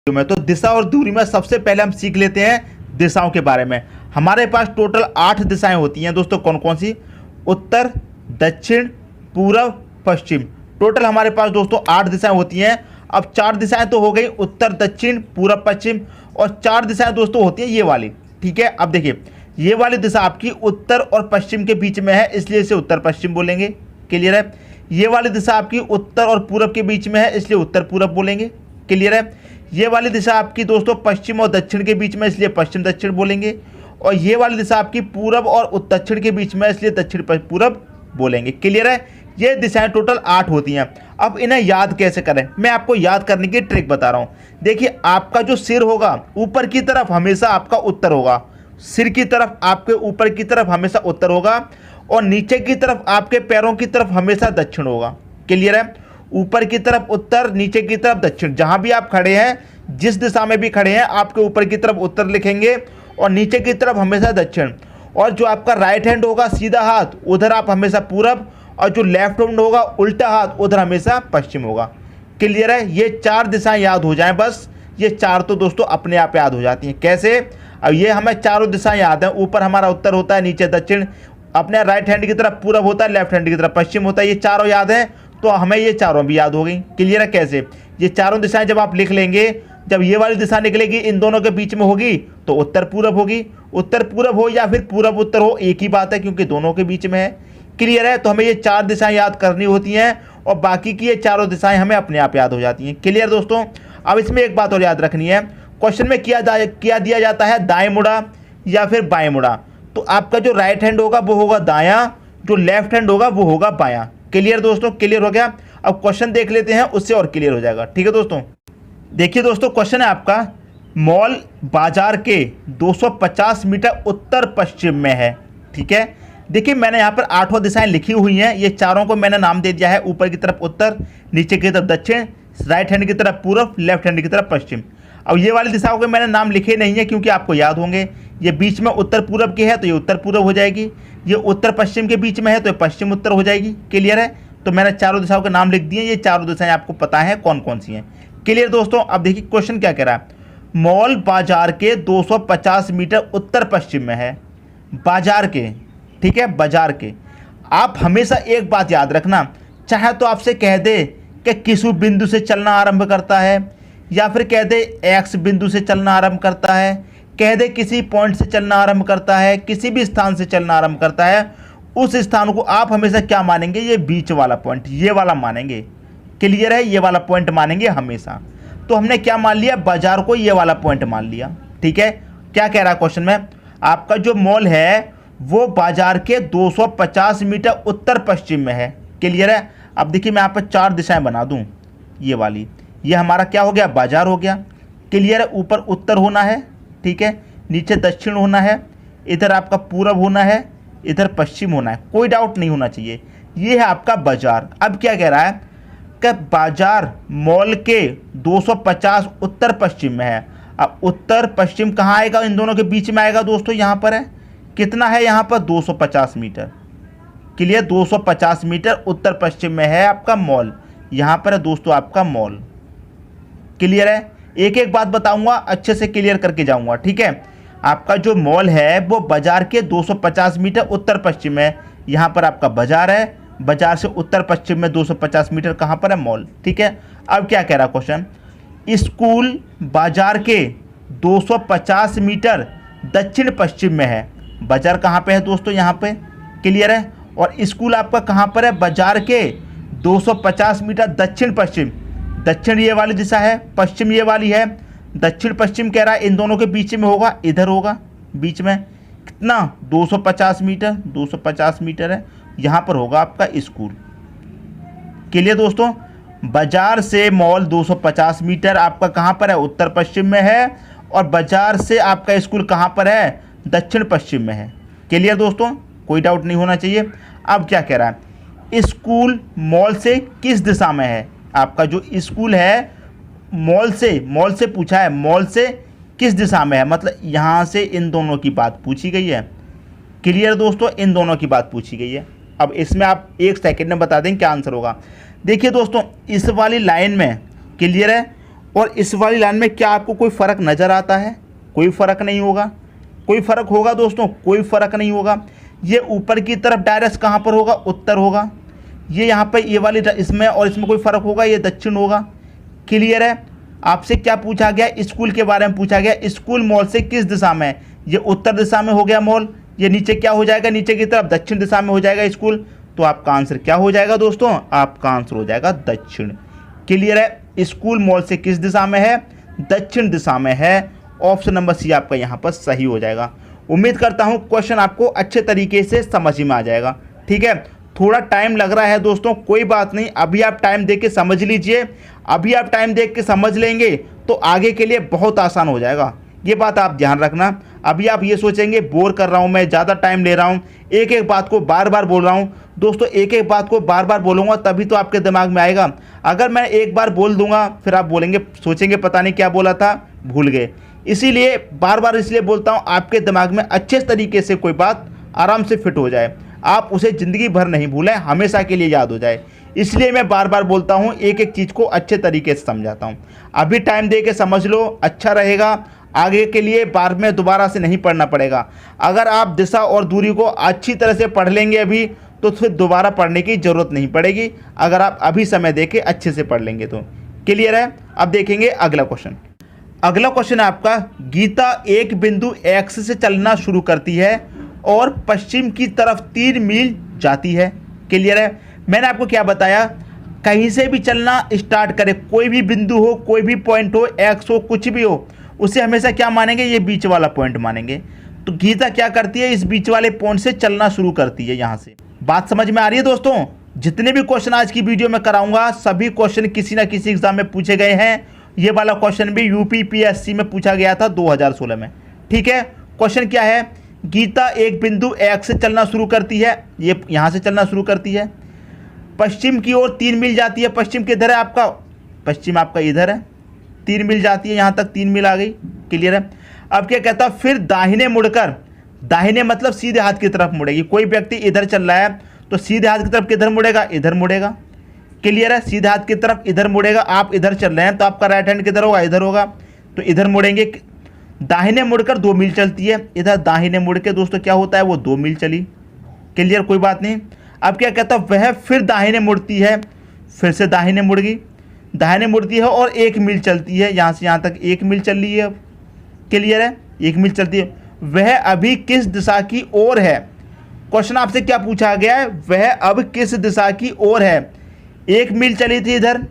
में। तो दिशा और दूरी में सबसे पहले हम सीख लेते हैं दिशाओं के बारे में। हमारे पास टोटल 8 दिशाएं होती हैं दोस्तों। कौन कौन सी? उत्तर, दक्षिण, पूरब, पश्चिम। टोटल हमारे पास दोस्तों 8 दिशाएं होती हैं। अब 4 दिशाएं तो हो गई, उत्तर, दक्षिण, पूरब, पश्चिम, और 4 दिशाएं दोस्तों होती हैं ये वाली। ठीक है, अब देखिए ये वाली दिशा आपकी उत्तर और पश्चिम के बीच में है, इसलिए इसे उत्तर पश्चिम बोलेंगे। क्लियर है? ये वाली दिशा आपकी उत्तर और पूरब के बीच में है, इसलिए उत्तर पूरब बोलेंगे। क्लियर है? ये वाली दिशा आपकी दोस्तों पश्चिम और दक्षिण के बीच में, इसलिए पश्चिम दक्षिण बोलेंगे। और ये वाली दिशा आपकी पूरब और दक्षिण के बीच में, इसलिए दक्षिण पूरब बोलेंगे। क्लियर है? ये दिशाएं टोटल 8 होती हैं। अब इन्हें याद कैसे करें, मैं आपको याद करने की ट्रिक बता रहा हूं। देखिए आपका जो सिर होगा ऊपर की तरफ हमेशा आपका उत्तर होगा, सिर की तरफ आपके ऊपर की तरफ हमेशा उत्तर होगा, और नीचे की तरफ आपके पैरों की तरफ हमेशा दक्षिण होगा। क्लियर है? ऊपर की तरफ उत्तर, नीचे की तरफ दक्षिण। जहां भी आप खड़े हैं, जिस दिशा में भी खड़े हैं, आपके ऊपर की तरफ उत्तर लिखेंगे और नीचे की तरफ हमेशा दक्षिण। और जो आपका राइट हैंड होगा सीधा हाथ, उधर आप हमेशा पूरब, और जो लेफ्ट हैंड होगा उल्टा हाथ, उधर हमेशा पश्चिम होगा। क्लियर है? ये 4 दिशाएं याद हो जाएं बस। ये 4 तो दोस्तों अपने आप याद हो जाती हैं। कैसे? अब ये हमें चारों दिशाएं याद हैं। ऊपर हमारा उत्तर होता है, नीचे दक्षिण, अपने राइट हैंड की तरफ पूरब होता है, लेफ्ट हैंड की तरफ पश्चिम होता है। ये चारों याद हैं, तो हमें ये चारों भी याद हो गई। क्लियर है? कैसे? ये चारों दिशाएं जब आप लिख लेंगे, जब ये वाली दिशा निकलेगी इन दोनों के बीच में होगी तो उत्तर पूरब होगी। उत्तर पूरब हो या फिर पूरब उत्तर हो, एक ही बात है, क्योंकि दोनों के बीच में है। क्लियर है? तो हमें ये 4 दिशाएं याद करनी होती हैं, और बाकी की ये चारों दिशाएं हमें अपने आप याद हो जाती हैं। क्लियर दोस्तों? अब इसमें एक बात और याद रखनी है, क्वेश्चन में क्या दिया जाता है, दाएं मुड़ा या फिर बाएं मुड़ा। तो आपका जो राइट हैंड होगा वो होगा दायां, जो लेफ्ट हैंड होगा वो होगा बायां। क्लियर दोस्तों? क्लियर हो गया? अब क्वेश्चन देख लेते हैं, उससे और क्लियर हो जाएगा। ठीक है दोस्तों, देखिए दोस्तों क्वेश्चन है आपका, मॉल बाजार के 250 मीटर उत्तर पश्चिम में है। ठीक है, देखिए मैंने यहाँ पर 8 दिशाएं लिखी हुई हैं। ये चारों को मैंने नाम दे दिया है, ऊपर की तरफ उत्तर, नीचे की तरफ दक्षिण, राइट हैंड की तरफ पूरब, लेफ्ट हैंड की तरफ पश्चिम। अब ये वाली दिशाओं के मैंने नाम लिखे नहीं है, क्योंकि आपको याद होंगे। ये बीच में उत्तर पूरब की है तो ये उत्तर पूरब हो जाएगी, ये उत्तर पश्चिम के बीच में है तो ये पश्चिम उत्तर हो जाएगी। क्लियर है? तो मैंने चारों दिशाओं के नाम लिख दिए। ये चारों दिशाएं आपको पता है कौन कौन सी हैं। क्लियर दोस्तों? अब देखिए क्वेश्चन क्या कह रहा है, मॉल बाजार के 250 मीटर उत्तर पश्चिम में है। बाजार के, ठीक है, बाजार के। आप हमेशा एक बात याद रखना, चाहे तो आपसे कह दे कि किस बिंदु से चलना आरंभ करता है, या फिर कह दे एक्स बिंदु से चलना आरंभ करता है, कह दे किसी पॉइंट से चलना आरंभ करता है, किसी भी स्थान से चलना आरंभ करता है, उस स्थान को आप हमेशा क्या मानेंगे, ये बीच वाला पॉइंट, ये वाला मानेंगे। क्लियर है? ये वाला पॉइंट मानेंगे हमेशा। तो हमने क्या मान लिया, बाजार को ये वाला पॉइंट मान लिया। ठीक है, क्या कह रहा है क्वेश्चन में, आपका जो मॉल है वो बाजार के 250 मीटर उत्तर पश्चिम में है। क्लियर है? अब देखिए मैं यहाँ पर 4 दिशाएं बना दूं, ये वाली, ये हमारा क्या हो गया, बाजार हो गया। क्लियर है? ऊपर उत्तर होना है, ठीक है, नीचे दक्षिण होना है, इधर आपका पूरब होना है, इधर पश्चिम होना है, कोई डाउट नहीं होना चाहिए। ये है आपका बाजार। अब क्या कह रहा है कि बाजार मॉल के 250 उत्तर पश्चिम में है। अब उत्तर पश्चिम कहाँ आएगा, इन दोनों के बीच में आएगा दोस्तों, यहाँ पर है। कितना है यहाँ पर, 250 मीटर। क्लियर? 250 मीटर उत्तर पश्चिम में है आपका मॉल, यहाँ पर है दोस्तों आपका मॉल। क्लियर है? एक एक बात बताऊंगा, अच्छे से क्लियर करके जाऊंगा। ठीक है, आपका जो मॉल है वो बाजार के 250 मीटर उत्तर पश्चिम में, यहाँ पर आपका बाजार है, बाजार से उत्तर पश्चिम में 250 मीटर कहाँ पर है, मॉल। ठीक है, अब क्या कह रहा क्वेश्चन, स्कूल बाजार के 250 मीटर दक्षिण पश्चिम में है। बाजार कहाँ पे है दोस्तों, यहाँ पे। क्लियर है? और स्कूल आपका कहाँ पर है, बाजार के 250 मीटर दक्षिण पश्चिम। दक्षिण ये वाली दिशा है, पश्चिम ये वाली है। दक्षिण पश्चिम कह रहा है इन दोनों के बीच में होगा, इधर होगा बीच में। कितना, 250 मीटर, 250 मीटर है, यहाँ पर होगा आपका स्कूल। क्लियर दोस्तों? बाजार से मॉल 250 मीटर आपका कहाँ पर है, उत्तर पश्चिम में है, और बाजार से आपका स्कूल कहाँ पर है, दक्षिण पश्चिम में है। क्लियर दोस्तों? कोई डाउट नहीं होना चाहिए। अब क्या कह रहा है, स्कूल मॉल से किस दिशा में है। आपका जो स्कूल है मॉल से पूछा है, मॉल से किस दिशा में है, मतलब यहाँ से इन दोनों की बात पूछी गई है। क्लियर दोस्तों? इन दोनों की बात पूछी गई है। अब इसमें आप 1 सेकंड में बता दें क्या आंसर होगा। देखिए दोस्तों, इस वाली लाइन में, क्लियर है, और इस वाली लाइन में क्या आपको कोई फ़र्क नज़र आता है? कोई फ़र्क नहीं होगा। कोई फ़र्क होगा दोस्तों? कोई फ़र्क नहीं होगा। ये ऊपर की तरफ डायरेक्ट कहाँ पर होगा? उत्तर होगा। ये यहाँ पे ये वाली इसमें और इसमें कोई फ़र्क होगा? ये दक्षिण होगा। क्लियर है? आपसे क्या पूछा गया? स्कूल के बारे में पूछा गया। स्कूल मॉल से किस दिशा में? ये उत्तर दिशा में हो गया मॉल। ये नीचे क्या हो जाएगा? नीचे की तरफ दक्षिण दिशा में हो जाएगा स्कूल। तो आपका आंसर क्या हो जाएगा दोस्तों? आपका आंसर हो जाएगा दक्षिण। क्लियर है? स्कूल मॉल से किस दिशा में है? दक्षिण दिशा में है। ऑप्शन नंबर सी आपका यहाँ पर सही हो जाएगा। उम्मीद करता हूँ क्वेश्चन आपको अच्छे तरीके से समझ में आ जाएगा। ठीक है, थोड़ा टाइम लग रहा है दोस्तों, कोई बात नहीं, अभी आप टाइम देख के समझ लीजिए। अभी आप टाइम देख के समझ लेंगे तो आगे के लिए बहुत आसान हो जाएगा। ये बात आप ध्यान रखना। अभी आप ये सोचेंगे बोर कर रहा हूँ मैं, ज़्यादा टाइम ले रहा हूँ, एक एक बात को बार बार बोल रहा हूँ। दोस्तों एक एक बात को बार बार बोलूँगा तभी तो आपके दिमाग में आएगा। अगर मैं एक बार बोल दूंगा फिर आप बोलेंगे, सोचेंगे पता नहीं क्या बोला था, भूल गए। इसीलिए बार बार इसलिए बोलता हूँ आपके दिमाग में अच्छे तरीके से कोई बात आराम से फिट हो जाए, आप उसे ज़िंदगी भर नहीं भूलें, हमेशा के लिए याद हो जाए। इसलिए मैं बार बार बोलता हूँ, एक एक चीज़ को अच्छे तरीके से समझाता हूँ। अभी टाइम दे के समझ लो, अच्छा रहेगा। आगे के लिए बार में दोबारा से नहीं पढ़ना पड़ेगा। अगर आप दिशा और दूरी को अच्छी तरह से पढ़ लेंगे अभी, तो फिर दोबारा पढ़ने की ज़रूरत नहीं पड़ेगी, अगर आप अभी समय दे के अच्छे से पढ़ लेंगे तो। क्लियर है? अब देखेंगे अगला क्वेश्चन। अगला क्वेश्चन है आपका, गीता एक बिंदु एक्स से चलना शुरू करती है और पश्चिम की तरफ 3 मील जाती है। क्लियर है? मैंने आपको क्या बताया, कहीं से भी चलना स्टार्ट करे, कोई भी बिंदु हो, कोई भी पॉइंट हो, एक्स हो, कुछ भी हो, उसे हमेशा क्या मानेंगे? ये बीच वाला पॉइंट मानेंगे। तो गीता क्या करती है? इस बीच वाले पॉइंट से चलना शुरू करती है। यहाँ से बात समझ में आ रही है दोस्तों? जितने भी क्वेश्चन आज की वीडियो में कराऊंगा सभी क्वेश्चन किसी ना किसी एग्जाम में पूछे गए हैं। ये वाला क्वेश्चन भी यूपीपीएससी में पूछा गया था 2016 में। ठीक है, क्वेश्चन क्या है? गीता एक बिंदु एक्स से चलना शुरू करती है, ये यहाँ से चलना शुरू करती है, पश्चिम की ओर 3 मील जाती है। पश्चिम किधर है आपका? पश्चिम आपका इधर है, 3 मील जाती है, यहाँ तक 3 मील आ गई। क्लियर है? अब क्या कहता है, फिर दाहिने मुड़कर, दाहिने मतलब सीधे हाथ की तरफ मुड़ेगी। कोई व्यक्ति इधर चल रहा है तो सीधे हाथ की तरफ किधर मुड़ेगा? इधर मुड़ेगा। क्लियर है? सीधे हाथ की तरफ इधर मुड़ेगा। आप इधर चल रहे हैं तो आपका राइट हैंड किधर होगा? इधर होगा, तो इधर मुड़ेंगे। दाहिने मुड़कर 2 मील चलती है, इधर दाहिने मुड़ के दोस्तों क्या होता है? वो 2 मील चली। क्लियर? कोई बात नहीं। अब क्या कहता है, वह फिर दाहिने मुड़ती है, फिर से दाहिने मुड़ गई, दाहिने मुड़ती है और 1 मील चलती है, यहाँ से यहाँ तक 1 मील चल रही है। अब क्लियर है? 1 मील चलती है। वह अभी किस दिशा की ओर है? क्वेश्चन आपसे क्या पूछा गया है? वह अब किस दिशा की ओर है? 1 मील चली थी इधर,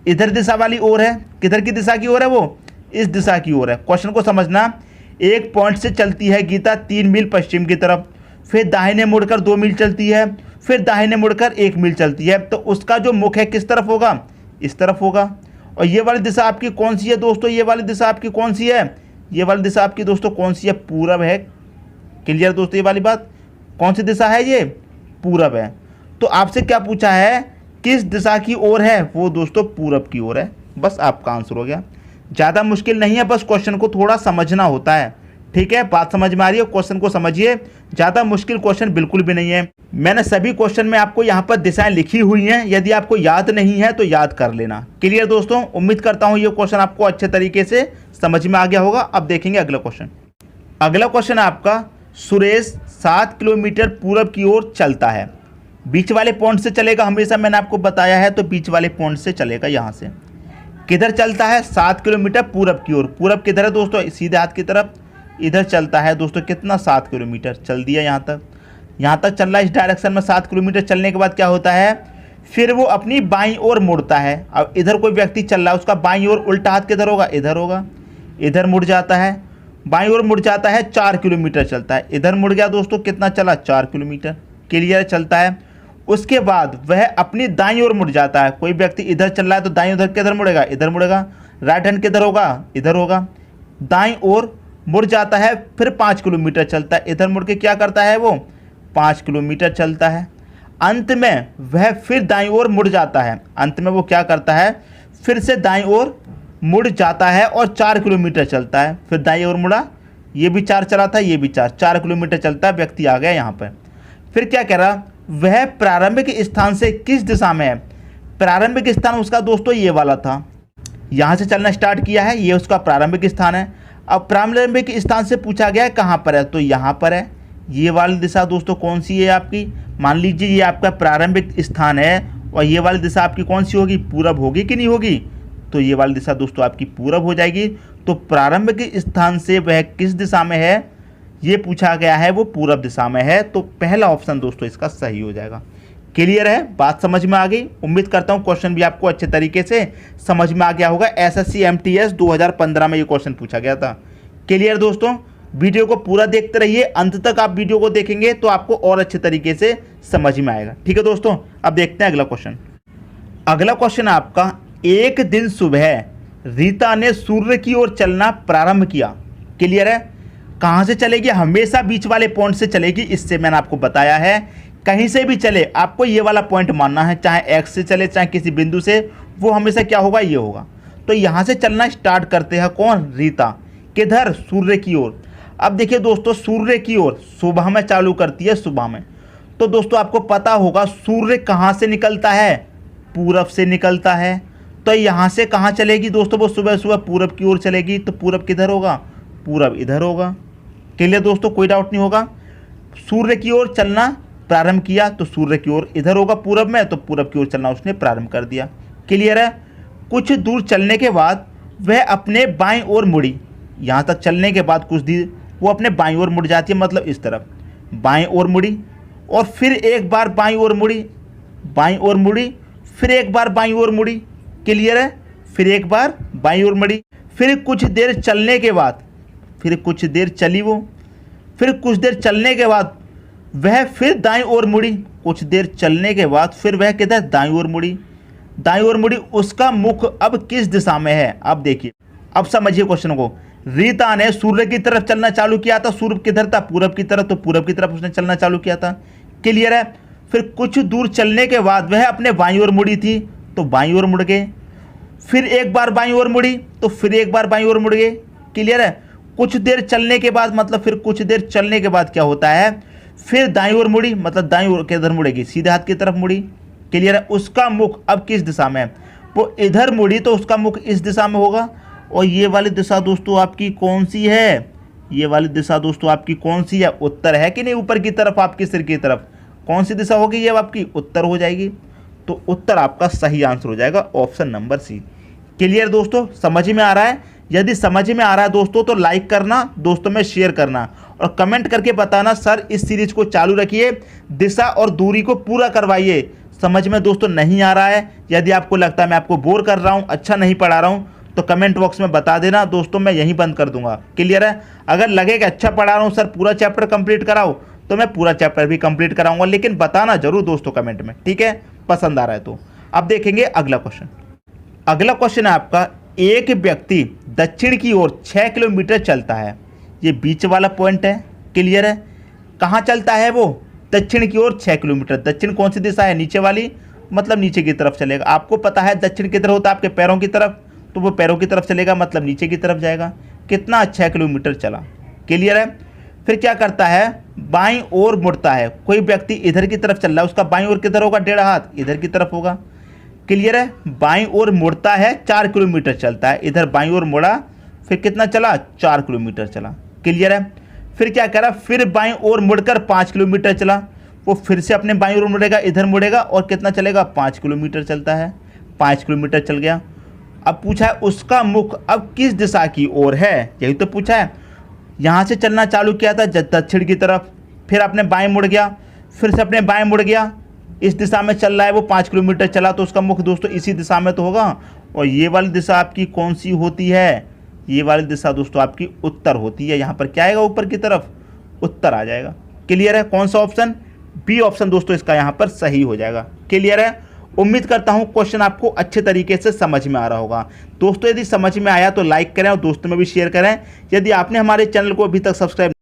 इधर दिशा वाली ओर है। किधर की दिशा की ओर है? वो इस दिशा की ओर है। क्वेश्चन को समझना, एक पॉइंट से चलती है गीता 3 मील पश्चिम की तरफ, फिर दाहिने मुड़कर 2 मील चलती है, फिर दाहिने मुड़कर 1 मील चलती है। तो उसका जो मुख है किस तरफ होगा? इस तरफ होगा। और ये वाली दिशा आपकी कौन सी है दोस्तों? ये वाली दिशा आपकी कौन सी है? ये वाली दिशा आपकी दोस्तों कौन सी है? पूरब है। क्लियर दोस्तों? ये वाली बात कौन सी दिशा है? ये पूरब है। तो आपसे क्या पूछा है, किस दिशा की ओर है? वो दोस्तों पूरब की ओर है। बस आपका आंसर हो गया। ज़्यादा मुश्किल नहीं है, बस क्वेश्चन को थोड़ा समझना होता है। ठीक है, बात समझ में आ रही है? क्वेश्चन को समझिए, ज़्यादा मुश्किल क्वेश्चन बिल्कुल भी नहीं है। मैंने सभी क्वेश्चन में आपको यहाँ पर दिशाएं लिखी हुई हैं, यदि आपको याद नहीं है तो याद कर लेना। क्लियर दोस्तों? उम्मीद करता हूँ ये क्वेश्चन आपको अच्छे तरीके से समझ में आ गया होगा। अब देखेंगे अगला क्वेश्चन। अगला क्वेश्चन है आपका, सुरेश 7 किलोमीटर पूरब की ओर चलता है, बीच वाले पॉइंट से चलेगा हमेशा, मैंने आपको बताया है, तो बीच वाले पॉइंट से चलेगा। यहाँ से किधर चलता है? 7 किलोमीटर पूरब की ओर। पूरब किधर है दोस्तों? सीधे हाथ की तरफ इधर चलता है दोस्तों। कितना? 7 किलोमीटर चल दिया। यहाँ तक चल रहा है इस डायरेक्शन में। 7 किलोमीटर चलने के बाद क्या होता है, फिर वो अपनी बाईं ओर मुड़ता है। अब इधर कोई व्यक्ति चल रहा है, उसका बाईं ओर उल्टा हाथ किधर होगा? इधर होगा। इधर मुड़ जाता है, बाईं ओर मुड़ जाता है, 4 किलोमीटर चलता है। इधर मुड़ गया दोस्तों, कितना चला? 4 किलोमीटर। क्लियर चलता है। उसके बाद वह अपनी दाईं ओर मुड़ जाता है। कोई व्यक्ति इधर चल रहा है तो दाईं उधर किधर मुड़ेगा? इधर मुड़ेगा। राइट हैंड किधर होगा? इधर होगा। दाईं ओर मुड़ जाता है, फिर 5 किलोमीटर चलता है। इधर मुड़ के क्या करता है? वो 5 किलोमीटर चलता है। अंत में वह फिर दाईं ओर मुड़ जाता है। अंत में वो क्या करता है? फिर से दाईं ओर मुड़ जाता है और 4 किलोमीटर चलता है। फिर दाईं ओर मुड़ा, ये भी 4 चला था, ये भी 4 किलोमीटर चलता है। व्यक्ति आ गया यहाँ पर। फिर क्या कह रहा, वह प्रारंभिक स्थान से किस दिशा में है? प्रारंभिक स्थान उसका दोस्तों ये वाला था। यहाँ से चलना स्टार्ट किया है, ये उसका प्रारंभिक स्थान है। अब प्रारंभिक स्थान से पूछा गया है कहाँ पर है, तो यहाँ पर है। ये वाली दिशा दोस्तों कौन सी है आपकी, मान लीजिए ये आपका प्रारंभिक स्थान है और ये वाली दिशा आपकी कौन सी होगी, पूरब होगी कि नहीं होगी, तो ये वाली दिशा दोस्तों आपकी पूरब हो जाएगी। तो प्रारंभिक स्थान से वह किस दिशा में है, ये पूछा गया है, वो पूरब दिशा में है। तो पहला ऑप्शन दोस्तों इसका सही हो जाएगा। क्लियर है, बात समझ में आ गई। उम्मीद करता हूँ क्वेश्चन भी आपको अच्छे तरीके से समझ में आ गया होगा। SSC MTS 2015 में ये क्वेश्चन पूछा गया था। क्लियर दोस्तों, वीडियो को पूरा देखते रहिए, अंत तक आप वीडियो को देखेंगे तो आपको और अच्छे तरीके से समझ में आएगा। ठीक है दोस्तों, अब देखते हैं अगला क्वेश्चन। अगला क्वेश्चन है आपका, एक दिन सुबह रीता ने सूर्य की ओर चलना प्रारंभ किया। क्लियर है, कहाँ से चलेगी, हमेशा बीच वाले पॉइंट से चलेगी। इससे मैंने आपको बताया है, कहीं से भी चले आपको ये वाला पॉइंट मानना है, चाहे एक्स से चले चाहे किसी बिंदु से, वो हमेशा क्या होगा, ये होगा। तो यहाँ से चलना स्टार्ट करते हैं कौन, रीता। किधर, सूर्य की ओर। अब देखिए दोस्तों, सूर्य की ओर सुबह में चालू करती है, सुबह में। तो दोस्तों आपको पता होगा सूर्य कहाँ से निकलता है, पूरब से निकलता है। तो यहाँ से कहाँ चलेगी दोस्तों, वो सुबह सुबह पूरब की ओर चलेगी। तो पूरब किधर होगा, पूरब इधर होगा। क्लियर दोस्तों, कोई डाउट नहीं होगा। सूर्य की ओर चलना प्रारंभ किया तो सूर्य की ओर इधर होगा पूरब में, तो पूरब की ओर चलना उसने प्रारंभ कर दिया। क्लियर है, कुछ दूर चलने के बाद वह अपने बाईं ओर मुड़ी। यहाँ तक चलने के बाद कुछ दूर वो अपने बाईं ओर मुड़ जाती है, मतलब इस तरफ बाईं ओर मुड़ी, और फिर एक बार बाईं ओर मुड़ी, बाईं ओर मुड़ी, फिर एक बार बाईं ओर मुड़ी। क्लियर है, फिर एक बार बाईं ओर मुड़ी, फिर कुछ देर चलने के बाद, फिर कुछ देर चली वो, फिर कुछ देर चलने के बाद वह फिर दाईं ओर मुड़ी। कुछ देर चलने के बाद फिर वह किधर, दाईं ओर मुड़ी, दाईं ओर मुड़ी। उसका मुख अब किस दिशा में है, अब देखिए, अब समझिए क्वेश्चन को। रीता ने सूर्य की तरफ चलना चालू किया था, सूर्य किधर था, पूरब की तरफ, तो पूरब की तरफ उसने चलना चालू किया था। क्लियर है, फिर कुछ दूर चलने के बाद वह अपने बाईं ओर मुड़ी थी, तो बाईं ओर मुड़ गए। फिर एक बार बाईं ओर मुड़ी, तो फिर एक बार बाईं ओर मुड़ गए। क्लियर है, कुछ देर चलने के बाद, मतलब फिर कुछ देर चलने के बाद क्या होता है, फिर दाईं ओर मुड़ी, मतलब दाईं ओर किधर मुड़ेगी, सीधे हाथ की तरफ मुड़ी। क्लियर है, उसका मुख अब किस दिशा में है, वो इधर मुड़ी, तो उसका मुख इस दिशा में होगा। और ये वाली दिशा दोस्तों आपकी कौन सी है, ये वाली दिशा दोस्तों आपकी कौन सी है, उत्तर है कि नहीं, ऊपर की तरफ आपके सिर की तरफ कौन सी दिशा होगी, ये आपकी उत्तर हो जाएगी। तो उत्तर आपका सही आंसर हो जाएगा ऑप्शन नंबर सी। क्लियर दोस्तों, समझ में आ रहा है। यदि समझ में आ रहा है दोस्तों तो लाइक करना, दोस्तों में शेयर करना और कमेंट करके बताना सर इस सीरीज को चालू रखिए, दिशा और दूरी को पूरा करवाइए। समझ में दोस्तों नहीं आ रहा है, यदि आपको लगता है मैं आपको बोर कर रहा हूँ, अच्छा नहीं पढ़ा रहा हूँ, तो कमेंट बॉक्स में बता देना दोस्तों, मैं यहीं बंद कर दूंगा। क्लियर है, अगर लगे कि अच्छा पढ़ा रहा हूँ सर पूरा चैप्टर कंप्लीट कराओ, तो मैं पूरा चैप्टर भी कंप्लीट कराऊंगा, लेकिन बताना जरूर दोस्तों कमेंट में, ठीक है, पसंद आ रहा है तो। अब देखेंगे अगला क्वेश्चन। अगला क्वेश्चन है आपका, एक व्यक्ति दक्षिण की ओर 6 किलोमीटर चलता है। ये बीच वाला पॉइंट है। क्लियर है, कहाँ चलता है वो, दक्षिण की ओर 6 किलोमीटर। दक्षिण कौन सी दिशा है, नीचे वाली, मतलब नीचे की तरफ चलेगा। आपको पता है दक्षिण किधर होता है, आपके पैरों की तरफ, तो वो पैरों की तरफ चलेगा, मतलब नीचे की तरफ जाएगा। कितना, 6 किलोमीटर चला। क्लियर है, फिर क्या करता है, बाईं ओर मुड़ता है। कोई व्यक्ति इधर की तरफ चल रहा है, उसका बाईं ओर किधर होगा, 1.5 हाथ इधर की तरफ होगा। क्लियर है, बाईं ओर मुड़ता है, 4 किलोमीटर चलता है। इधर बाईं ओर मुड़ा, फिर कितना चला, 4 किलोमीटर चला। क्लियर है, फिर क्या करा, फिर बाईं ओर मुड़कर 5 किलोमीटर चला। वो फिर से अपने बाईं ओर मुड़ेगा, इधर मुड़ेगा और कितना चलेगा, 5 किलोमीटर चलता है। 5 किलोमीटर चल गया। अब पूछा है उसका मुख अब किस दिशा की ओर है, यही तो पूछा है। यहाँ से चलना चालू किया था दक्षिण की तरफ, फिर अपने बाएं मुड़ गया, फिर से अपने बाएं मुड़ गया, इस दिशा में चल रहा है वो, 5 किलोमीटर चला, तो उसका मुख दोस्तों इसी दिशा में तो होगा। और ये वाली दिशा आपकी कौन सी होती है, ये वाली दिशा दोस्तों आपकी उत्तर होती है। यहाँ पर क्या आएगा, ऊपर की तरफ उत्तर आ जाएगा। क्लियर है, कौन सा ऑप्शन, बी ऑप्शन दोस्तों इसका यहाँ पर सही हो जाएगा। क्लियर है, उम्मीद करता हूँ क्वेश्चन आपको अच्छे तरीके से समझ में आ रहा होगा। दोस्तों यदि समझ में आया तो लाइक करें और दोस्तों में भी शेयर करें। यदि आपने हमारे चैनल को अभी तक सब्सक्राइब